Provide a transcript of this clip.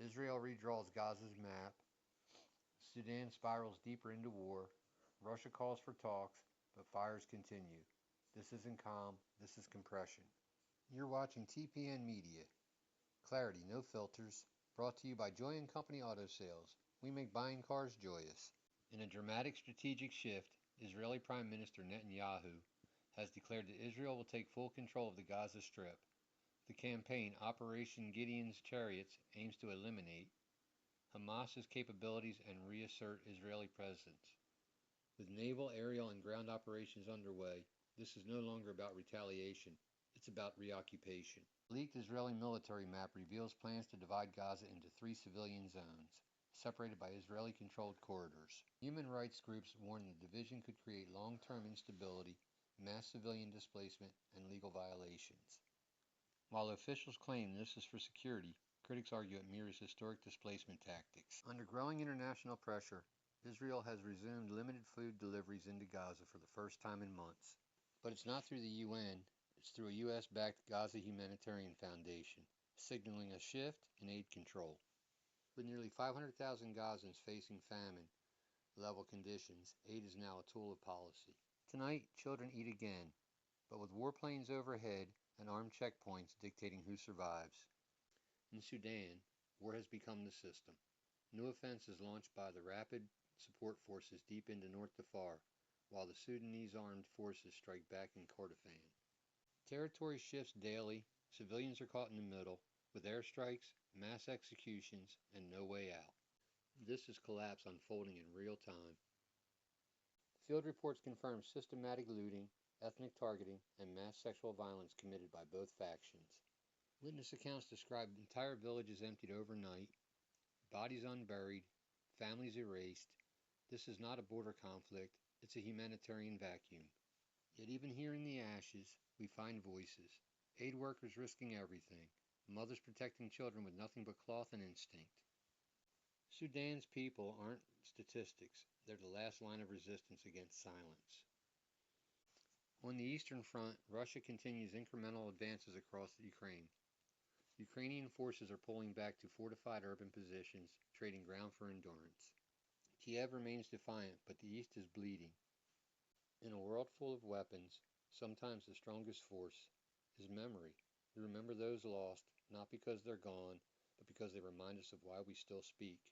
Israel redraws Gaza's map. Sudan spirals deeper into war. Russia calls for talks, but fires continue. This isn't calm, this is compression. You're watching TPN Media. Clarity, no filters. Brought to you by Joy & Company Auto Sales. We make buying cars joyous. In a dramatic strategic shift, Israeli Prime Minister Netanyahu has declared that Israel will take full control of the Gaza Strip. The campaign, Operation Gideon's Chariots, aims to eliminate Hamas's capabilities and reassert Israeli presence. With naval, aerial, and ground operations underway, this is no longer about retaliation, it's about reoccupation. The leaked Israeli military map reveals plans to divide Gaza into 3 civilian zones, separated by Israeli-controlled corridors. Human rights groups warn the division could create long-term instability, mass civilian displacement, and legal violations. While officials claim this is for security, critics argue it mirrors historic displacement tactics. Under growing international pressure, Israel has resumed limited food deliveries into Gaza for the first time in months. But it's not through the UN, it's through a US-backed Gaza Humanitarian Foundation, signaling a shift in aid control. With nearly 500,000 Gazans facing famine-level conditions, aid is now a tool of policy. Tonight, children eat again, but with warplanes overhead and armed checkpoints dictating who survives. In Sudan, war has become the system. New offenses launched by the Rapid Support Forces deep into North Darfur, while the Sudanese armed forces strike back in Kordofan. Territory shifts daily, civilians are caught in the middle, with airstrikes, mass executions, and no way out. This is collapse unfolding in real time. Field reports confirm systematic looting, ethnic targeting, and mass sexual violence committed by both factions. Witness accounts describe entire villages emptied overnight, bodies unburied, families erased. This is not a border conflict, it's a humanitarian vacuum. Yet even here in the ashes, we find voices. Aid workers risking everything, mothers protecting children with nothing but cloth and instinct. Sudan's people aren't statistics, they're the last line of resistance against silence. On the Eastern Front, Russia continues incremental advances across Ukraine. Ukrainian forces are pulling back to fortified urban positions, trading ground for endurance. Kiev remains defiant, but the East is bleeding. In a world full of weapons, sometimes the strongest force is memory. We remember those lost, not because they're gone, but because they remind us of why we still speak.